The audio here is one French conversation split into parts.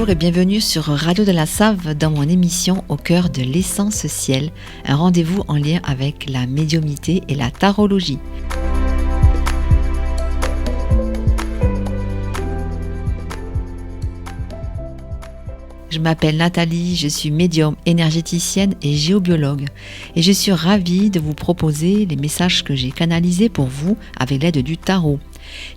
Bonjour et bienvenue sur Radio de la Save dans mon émission Au cœur de l'essence ciel, un rendez-vous en lien avec la médiumnité et la tarologie. Je m'appelle Nathalie, je suis médium, énergéticienne et géobiologue et je suis ravie de vous proposer les messages que j'ai canalisés pour vous avec l'aide du tarot.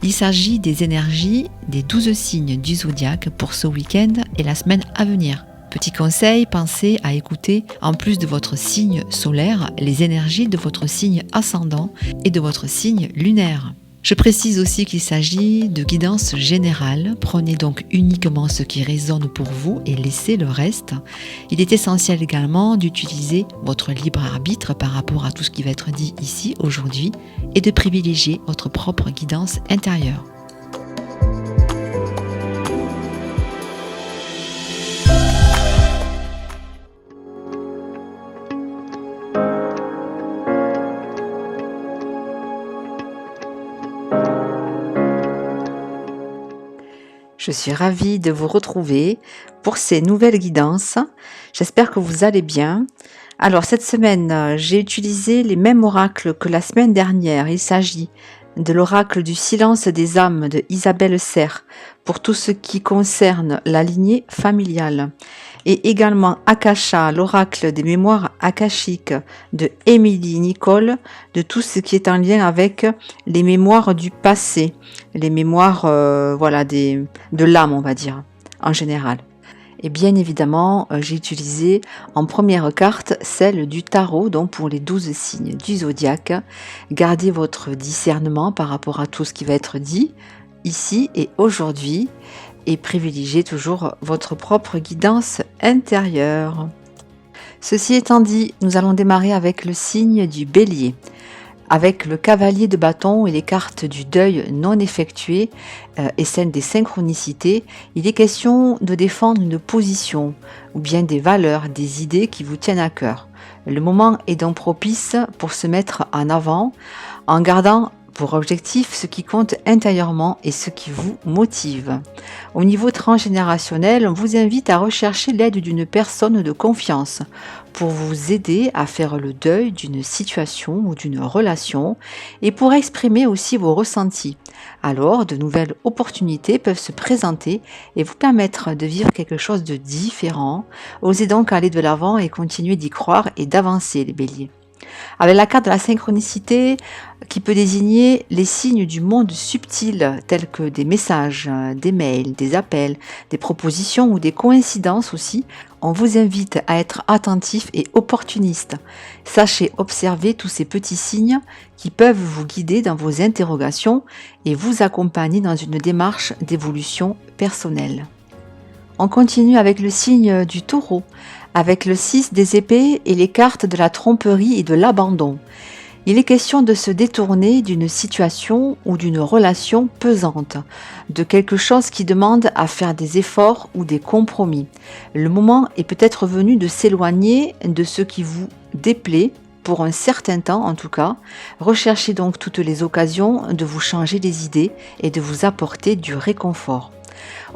Il s'agit des énergies des 12 signes du zodiaque pour ce week-end et la semaine à venir. Petit conseil, pensez à écouter, en plus de votre signe solaire, les énergies de votre signe ascendant et de votre signe lunaire. Je précise aussi qu'il s'agit de guidance générale. Prenez donc uniquement ce qui résonne pour vous et laissez le reste. Il est essentiel également d'utiliser votre libre arbitre par rapport à tout ce qui va être dit ici aujourd'hui et de privilégier votre propre guidance intérieure. Je suis ravie de vous retrouver pour ces nouvelles guidances. J'espère que vous allez bien. Alors cette semaine, j'ai utilisé les mêmes oracles que la semaine dernière. Il s'agit de l'oracle du silence des âmes de Isabelle Serre pour tout ce qui concerne la lignée familiale. Et également Akasha, l'oracle des mémoires akashiques de Émilie Nicole, de tout ce qui est en lien avec les mémoires du passé, les mémoires de l'âme, on va dire, en général. Et bien évidemment, j'ai utilisé en première carte celle du tarot, donc pour les 12 signes du zodiaque. Gardez votre discernement par rapport à tout ce qui va être dit ici et aujourd'hui et privilégiez toujours votre propre guidance intérieure. Ceci étant dit, nous allons démarrer avec le signe du bélier. Avec le cavalier de bâton et les cartes du deuil non effectué et celle des synchronicités, il est question de défendre une position ou bien des valeurs, des idées qui vous tiennent à cœur. Le moment est donc propice pour se mettre en avant en gardant pour objectif ce qui compte intérieurement et ce qui vous motive. Au niveau transgénérationnel, on vous invite à rechercher l'aide d'une personne de confiance pour vous aider à faire le deuil d'une situation ou d'une relation et pour exprimer aussi vos ressentis. Alors, de nouvelles opportunités peuvent se présenter et vous permettre de vivre quelque chose de différent. Osez donc aller de l'avant et continuer d'y croire et d'avancer, les béliers. Avec la carte de la synchronicité qui peut désigner les signes du monde subtil tels que des messages, des mails, des appels, des propositions ou des coïncidences aussi, on vous invite à être attentif et opportuniste. Sachez observer tous ces petits signes qui peuvent vous guider dans vos interrogations et vous accompagner dans une démarche d'évolution personnelle. On continue avec le signe du taureau, avec le 6 des épées et les cartes de la tromperie et de l'abandon. Il est question de se détourner d'une situation ou d'une relation pesante, de quelque chose qui demande à faire des efforts ou des compromis. Le moment est peut-être venu de s'éloigner de ce qui vous déplaît, pour un certain temps en tout cas. Recherchez donc toutes les occasions de vous changer les idées et de vous apporter du réconfort.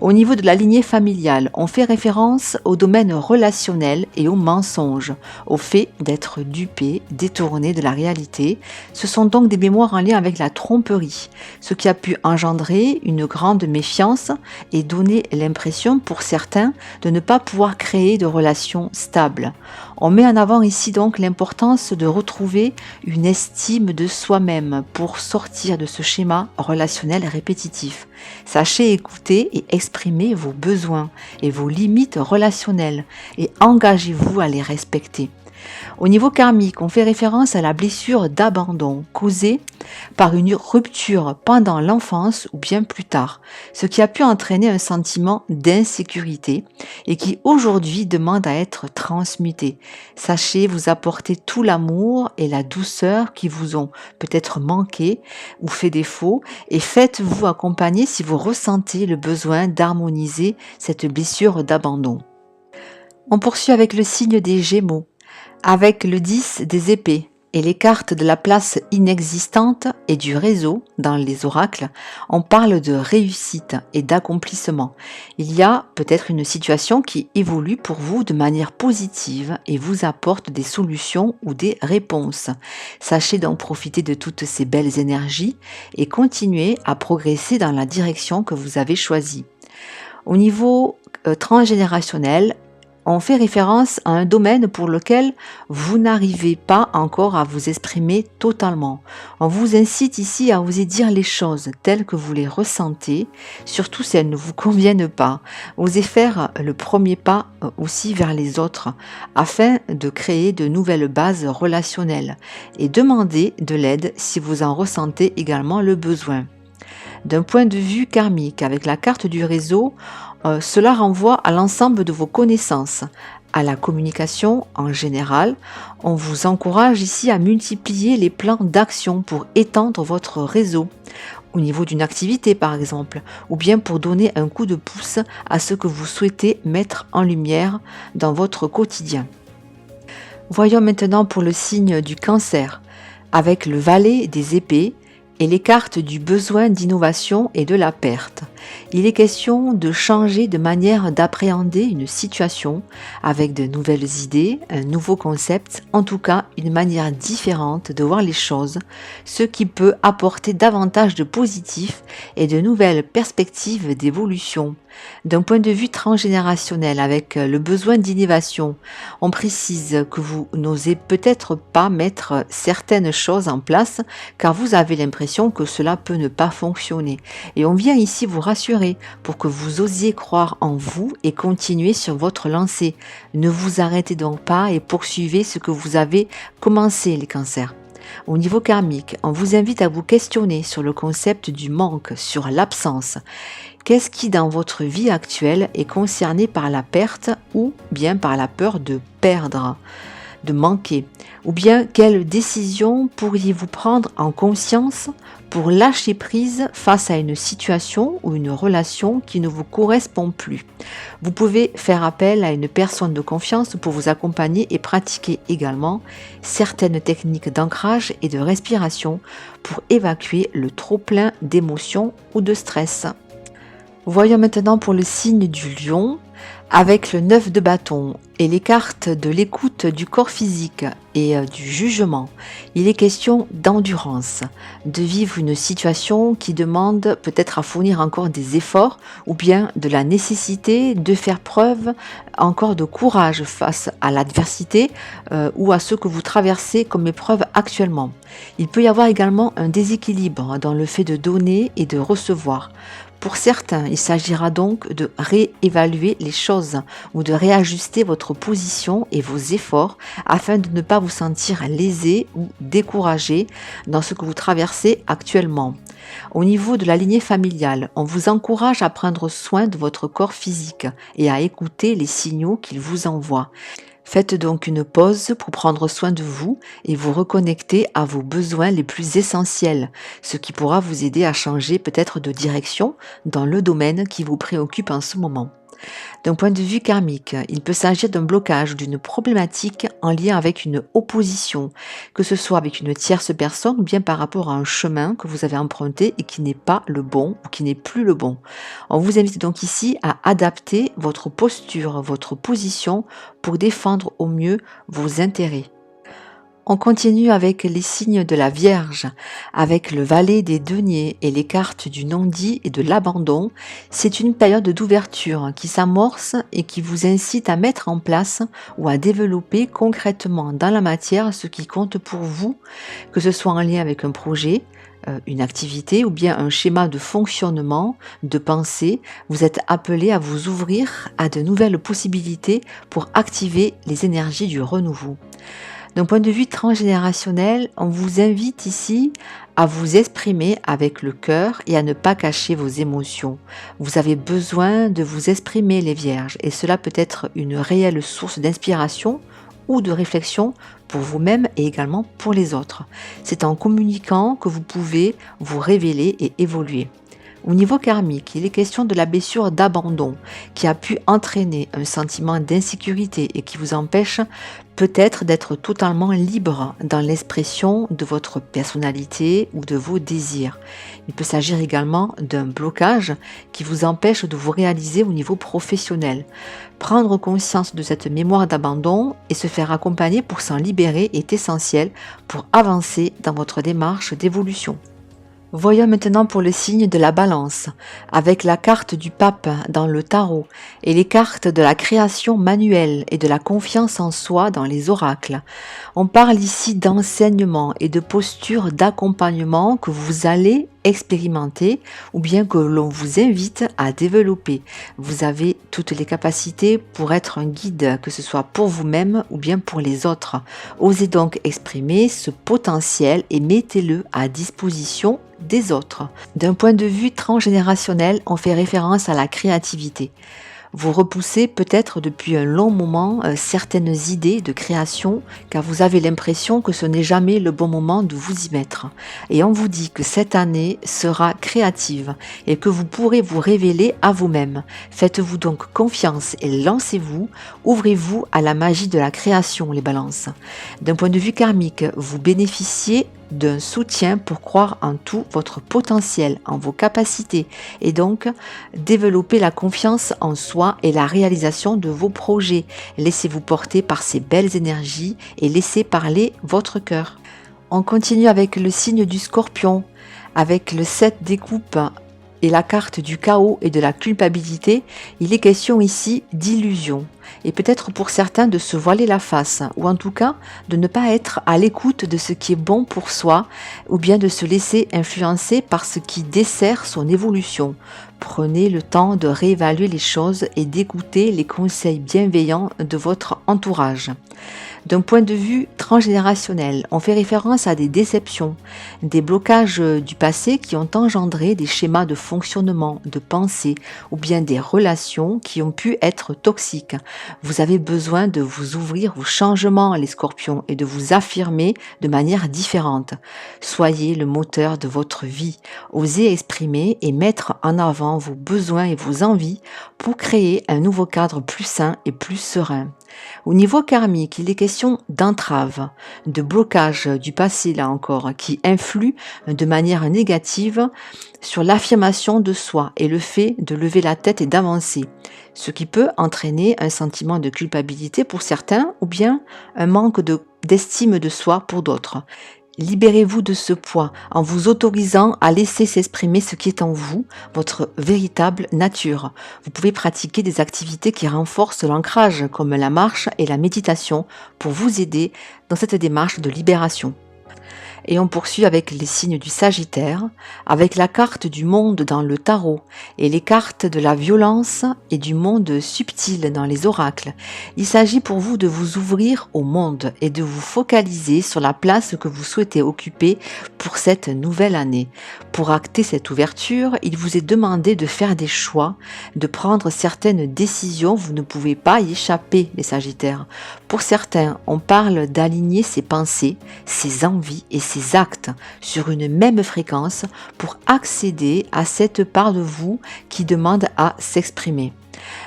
Au niveau de la lignée familiale, on fait référence au domaine relationnel et au mensonge, au fait d'être dupé, détourné de la réalité. Ce sont donc des mémoires en lien avec la tromperie, ce qui a pu engendrer une grande méfiance et donner l'impression pour certains de ne pas pouvoir créer de relations stables. On met en avant ici donc l'importance de retrouver une estime de soi-même pour sortir de ce schéma relationnel répétitif. Sachez écouter et exprimer vos besoins et vos limites relationnelles et engagez-vous à les respecter. Au niveau karmique, on fait référence à la blessure d'abandon causée par une rupture pendant l'enfance ou bien plus tard, ce qui a pu entraîner un sentiment d'insécurité et qui aujourd'hui demande à être transmuté. Sachez vous apporter tout l'amour et la douceur qui vous ont peut-être manqué ou fait défaut et faites-vous accompagner si vous ressentez le besoin d'harmoniser cette blessure d'abandon. On poursuit avec le signe des Gémeaux. Avec le 10 des épées et les cartes de la place inexistante et du réseau dans les oracles, on parle de réussite et d'accomplissement. Il y a peut-être une situation qui évolue pour vous de manière positive et vous apporte des solutions ou des réponses. Sachez donc profiter de toutes ces belles énergies et continuer à progresser dans la direction que vous avez choisie. Au niveau transgénérationnel, on fait référence à un domaine pour lequel vous n'arrivez pas encore à vous exprimer totalement. On vous incite ici à oser dire les choses telles que vous les ressentez, surtout si elles ne vous conviennent pas. Osez faire le premier pas aussi vers les autres afin de créer de nouvelles bases relationnelles et demandez de l'aide si vous en ressentez également le besoin. D'un point de vue karmique, avec la carte du réseau, cela renvoie à l'ensemble de vos connaissances, à la communication en général. On vous encourage ici à multiplier les plans d'action pour étendre votre réseau, au niveau d'une activité par exemple, ou bien pour donner un coup de pouce à ce que vous souhaitez mettre en lumière dans votre quotidien. Voyons maintenant pour le signe du Cancer, avec le valet des épées, et les cartes du besoin d'innovation et de la perte. Il est question de changer de manière d'appréhender une situation avec de nouvelles idées, un nouveau concept, en tout cas une manière différente de voir les choses, ce qui peut apporter davantage de positif et de nouvelles perspectives d'évolution. D'un point de vue transgénérationnel, avec le besoin d'innovation, on précise que vous n'osez peut-être pas mettre certaines choses en place car vous avez l'impression que cela peut ne pas fonctionner. Et on vient ici vous rassurer pour que vous osiez croire en vous et continuer sur votre lancée. Ne vous arrêtez donc pas et poursuivez ce que vous avez commencé, les cancers. Au niveau karmique, on vous invite à vous questionner sur le concept du manque, sur l'absence. Qu'est-ce qui dans votre vie actuelle est concerné par la perte ou bien par la peur de perdre, de manquer? Ou bien quelle décision pourriez-vous prendre en conscience pour lâcher prise face à une situation ou une relation qui ne vous correspond plus? Vous pouvez faire appel à une personne de confiance pour vous accompagner et pratiquer également certaines techniques d'ancrage et de respiration pour évacuer le trop-plein d'émotions ou de stress. Voyons maintenant pour le signe du Lion, avec le 9 de bâton et les cartes de l'écoute du corps physique et du jugement. Il est question d'endurance, de vivre une situation qui demande peut-être à fournir encore des efforts ou bien de la nécessité de faire preuve encore de courage face à l'adversité ou à ce que vous traversez comme épreuve actuellement. Il peut y avoir également un déséquilibre dans le fait de donner et de recevoir. Pour certains, il s'agira donc de réévaluer les choses ou de réajuster votre position et vos efforts afin de ne pas vous sentir lésé ou découragé dans ce que vous traversez actuellement. Au niveau de la lignée familiale, on vous encourage à prendre soin de votre corps physique et à écouter les signaux qu'il vous envoie. Faites donc une pause pour prendre soin de vous et vous reconnecter à vos besoins les plus essentiels, ce qui pourra vous aider à changer peut-être de direction dans le domaine qui vous préoccupe en ce moment. D'un point de vue karmique, il peut s'agir d'un blocage ou d'une problématique en lien avec une opposition, que ce soit avec une tierce personne ou bien par rapport à un chemin que vous avez emprunté et qui n'est pas le bon ou qui n'est plus le bon. On vous invite donc ici à adapter votre posture, votre position pour défendre au mieux vos intérêts. On continue avec les signes de la Vierge, avec le valet des deniers et les cartes du non-dit et de l'abandon. C'est une période d'ouverture qui s'amorce et qui vous incite à mettre en place ou à développer concrètement dans la matière ce qui compte pour vous, que ce soit en lien avec un projet, une activité ou bien un schéma de fonctionnement, de pensée. Vous êtes appelé à vous ouvrir à de nouvelles possibilités pour activer les énergies du renouveau. D'un point de vue transgénérationnel, on vous invite ici à vous exprimer avec le cœur et à ne pas cacher vos émotions. Vous avez besoin de vous exprimer, les Vierges, et cela peut être une réelle source d'inspiration ou de réflexion pour vous-même et également pour les autres. C'est en communiquant que vous pouvez vous révéler et évoluer. Au niveau karmique, il est question de la blessure d'abandon qui a pu entraîner un sentiment d'insécurité et qui vous empêche peut-être d'être totalement libre dans l'expression de votre personnalité ou de vos désirs. Il peut s'agir également d'un blocage qui vous empêche de vous réaliser au niveau professionnel. Prendre conscience de cette mémoire d'abandon et se faire accompagner pour s'en libérer est essentiel pour avancer dans votre démarche d'évolution. Voyons maintenant pour le signe de la balance, avec la carte du pape dans le tarot et les cartes de la création manuelle et de la confiance en soi dans les oracles. On parle ici d'enseignement et de posture d'accompagnement que vous allez expérimenter ou bien que l'on vous invite à développer. Vous avez toutes les capacités pour être un guide, que ce soit pour vous-même ou bien pour les autres. Osez donc exprimer ce potentiel et mettez-le à disposition des autres. D'un point de vue transgénérationnel, on fait référence à la créativité. Vous repoussez peut-être depuis un long moment certaines idées de création car vous avez l'impression que ce n'est jamais le bon moment de vous y mettre. Et on vous dit que cette année sera créative et que vous pourrez vous révéler à vous-même. Faites-vous donc confiance et lancez-vous, ouvrez-vous à la magie de la création, les balances. D'un point de vue karmique, vous bénéficiez d'un soutien pour croire en tout votre potentiel, en vos capacités et donc développer la confiance en soi et la réalisation de vos projets. Laissez-vous porter par ces belles énergies et laissez parler votre cœur. On continue avec le signe du Scorpion, avec le 7 des coupes et la carte du chaos et de la culpabilité. Il est question ici d'illusion et peut-être pour certains de se voiler la face ou en tout cas de ne pas être à l'écoute de ce qui est bon pour soi ou bien de se laisser influencer par ce qui dessert son évolution. Prenez le temps de réévaluer les choses et d'écouter les conseils bienveillants de votre entourage. D'un point de vue transgénérationnel, on fait référence à des déceptions, des blocages du passé qui ont engendré des schémas de fonctionnement, de pensée ou bien des relations qui ont pu être toxiques. Vous avez besoin de vous ouvrir aux changements, les scorpions, et de vous affirmer de manière différente. Soyez le moteur de votre vie. Osez exprimer et mettre en avant vos besoins et vos envies pour créer un nouveau cadre plus sain et plus serein. Au niveau karmique, il est question d'entrave, de blocage du passé là encore, qui influe de manière négative sur l'affirmation de soi et le fait de lever la tête et d'avancer, ce qui peut entraîner un sentiment de culpabilité pour certains ou bien un manque d'estime de soi pour d'autres. Libérez-vous de ce poids en vous autorisant à laisser s'exprimer ce qui est en vous, votre véritable nature. Vous pouvez pratiquer des activités qui renforcent l'ancrage comme la marche et la méditation pour vous aider dans cette démarche de libération. Et on poursuit avec les signes du Sagittaire, avec la carte du monde dans le tarot et les cartes de la violence et du monde subtil dans les oracles. Il s'agit pour vous de vous ouvrir au monde et de vous focaliser sur la place que vous souhaitez occuper pour cette nouvelle année. Pour acter cette ouverture, il vous est demandé de faire des choix, de prendre certaines décisions. Vous ne pouvez pas y échapper, les Sagittaires. Pour certains, on parle d'aligner ses pensées, ses envies et ses actes sur une même fréquence pour accéder à cette part de vous qui demande à s'exprimer.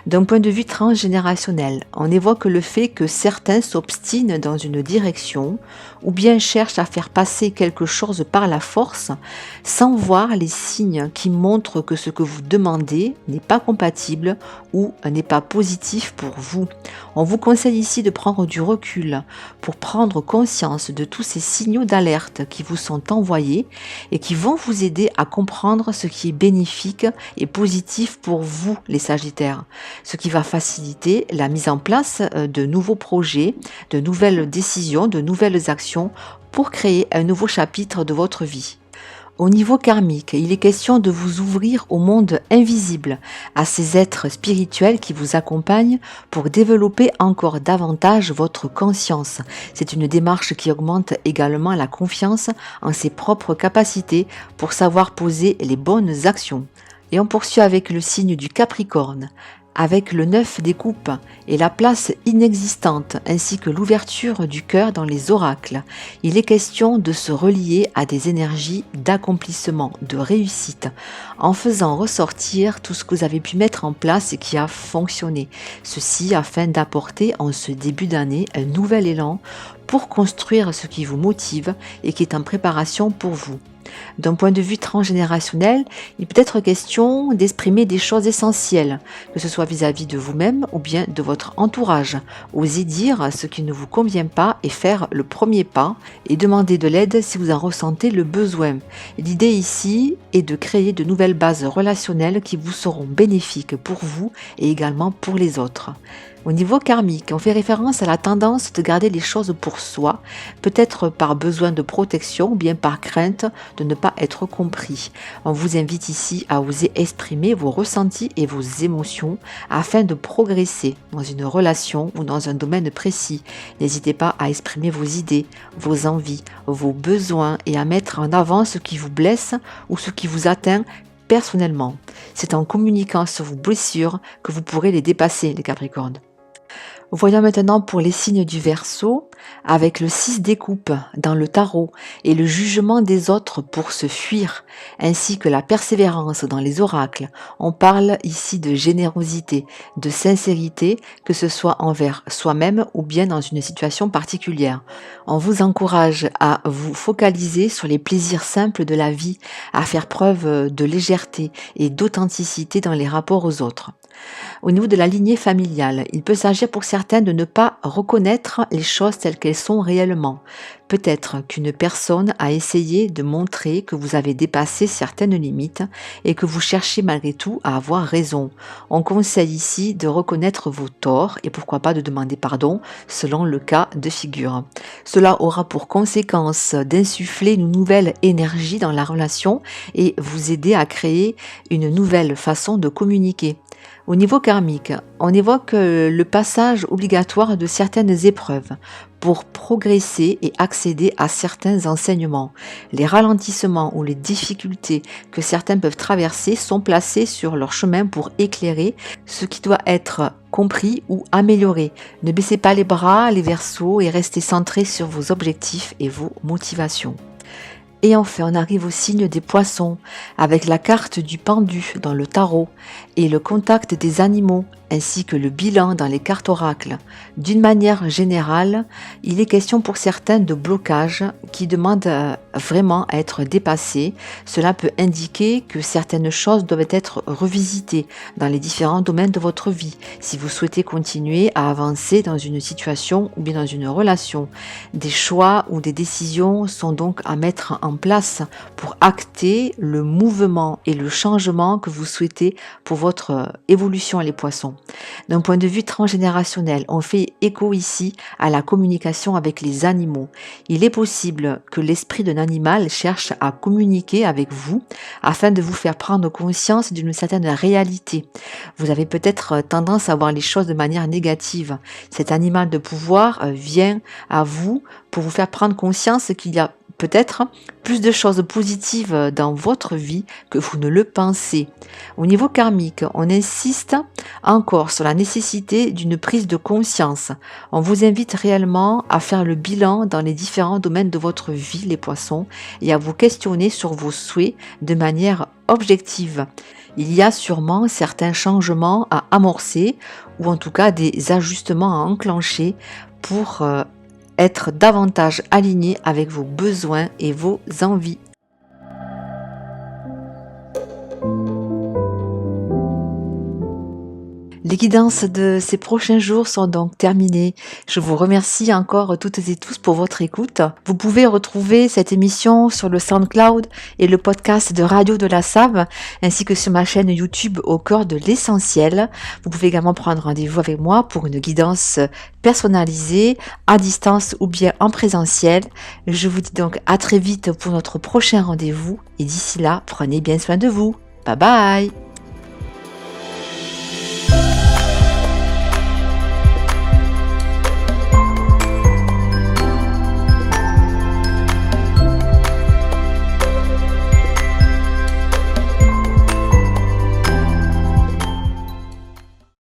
D'un point de vue transgénérationnel, on évoque le fait que certains s'obstinent dans une direction ou bien cherchent à faire passer quelque chose par la force sans voir les signes qui montrent que ce que vous demandez n'est pas compatible ou n'est pas positif pour vous. On vous conseille ici de prendre du recul pour prendre conscience de tous ces signaux d'alerte qui vous sont envoyés et qui vont vous aider à comprendre ce qui est bénéfique et positif pour vous, les Sagittaires. Ce qui va faciliter la mise en place de nouveaux projets, de nouvelles décisions, de nouvelles actions pour créer un nouveau chapitre de votre vie. Au niveau karmique, il est question de vous ouvrir au monde invisible, à ces êtres spirituels qui vous accompagnent pour développer encore davantage votre conscience. C'est une démarche qui augmente également la confiance en ses propres capacités pour savoir poser les bonnes actions. Et on poursuit avec le signe du Capricorne, avec le 9 des coupes et la place inexistante ainsi que l'ouverture du cœur dans les oracles, il est question de se relier à des énergies d'accomplissement, de réussite, en faisant ressortir tout ce que vous avez pu mettre en place et qui a fonctionné. Ceci afin d'apporter en ce début d'année un nouvel élan pour construire ce qui vous motive et qui est en préparation pour vous. D'un point de vue transgénérationnel, il peut être question d'exprimer des choses essentielles, que ce soit vis-à-vis de vous-même ou bien de votre entourage. Osez dire ce qui ne vous convient pas et faire le premier pas et demander de l'aide si vous en ressentez le besoin. L'idée ici est de créer de nouvelles bases relationnelles qui vous seront bénéfiques pour vous et également pour les autres. Au niveau karmique, on fait référence à la tendance de garder les choses pour soi, peut-être par besoin de protection ou bien par crainte de ne pas être compris. On vous invite ici à oser exprimer vos ressentis et vos émotions afin de progresser dans une relation ou dans un domaine précis. N'hésitez pas à exprimer vos idées, vos envies, vos besoins et à mettre en avant ce qui vous blesse ou ce qui vous atteint personnellement. C'est en communiquant sur vos blessures que vous pourrez les dépasser, les Capricornes. Voyons maintenant pour les signes du Verseau, avec le 6 des coupes dans le tarot et le jugement des autres pour se fuir, ainsi que la persévérance dans les oracles. On parle ici de générosité, de sincérité, que ce soit envers soi-même ou bien dans une situation particulière. On vous encourage à vous focaliser sur les plaisirs simples de la vie, à faire preuve de légèreté et d'authenticité dans les rapports aux autres. Au niveau de la lignée familiale, il peut s'agir pour certains de ne pas reconnaître les choses telles qu'elles sont réellement. Peut-être qu'une personne a essayé de montrer que vous avez dépassé certaines limites et que vous cherchez malgré tout à avoir raison. On conseille ici de reconnaître vos torts et pourquoi pas de demander pardon selon le cas de figure. Cela aura pour conséquence d'insuffler une nouvelle énergie dans la relation et vous aider à créer une nouvelle façon de communiquer. Au niveau karmique, on évoque le passage obligatoire de certaines épreuves pour progresser et accéder à certains enseignements. Les ralentissements ou les difficultés que certains peuvent traverser sont placés sur leur chemin pour éclairer ce qui doit être compris ou amélioré. Ne baissez pas les bras, les Verseaux, et restez centrés sur vos objectifs et vos motivations. Et enfin, on arrive au signe des Poissons, avec la carte du pendu dans le tarot et le contact des animaux, ainsi que le bilan dans les cartes oracles. D'une manière générale, il est question pour certains de blocages qui demandent vraiment à être dépassés. Cela peut indiquer que certaines choses doivent être revisitées dans les différents domaines de votre vie, si vous souhaitez continuer à avancer dans une situation ou bien dans une relation. Des choix ou des décisions sont donc à mettre en place pour acter le mouvement et le changement que vous souhaitez pour votre évolution, les Poissons. D'un point de vue transgénérationnel, on fait écho ici à la communication avec les animaux. Il est possible que l'esprit d'un animal cherche à communiquer avec vous afin de vous faire prendre conscience d'une certaine réalité. Vous avez peut-être tendance à voir les choses de manière négative. Cet animal de pouvoir vient à vous pour vous faire prendre conscience qu'il y a peut-être plus de choses positives dans votre vie que vous ne le pensez. Au niveau karmique, on insiste encore sur la nécessité d'une prise de conscience. On vous invite réellement à faire le bilan dans les différents domaines de votre vie, les Poissons, et à vous questionner sur vos souhaits de manière objective. Il y a sûrement certains changements à amorcer ou en tout cas des ajustements à enclencher pour être davantage aligné avec vos besoins et vos envies. Les guidances de ces prochains jours sont donc terminées. Je vous remercie encore toutes et tous pour votre écoute. Vous pouvez retrouver cette émission sur le SoundCloud et le podcast de Radio de la Save, ainsi que sur ma chaîne YouTube Au cœur de l'essentiel. Vous pouvez également prendre rendez-vous avec moi pour une guidance personnalisée, à distance ou bien en présentiel. Je vous dis donc à très vite pour notre prochain rendez-vous et d'ici là, prenez bien soin de vous. Bye bye!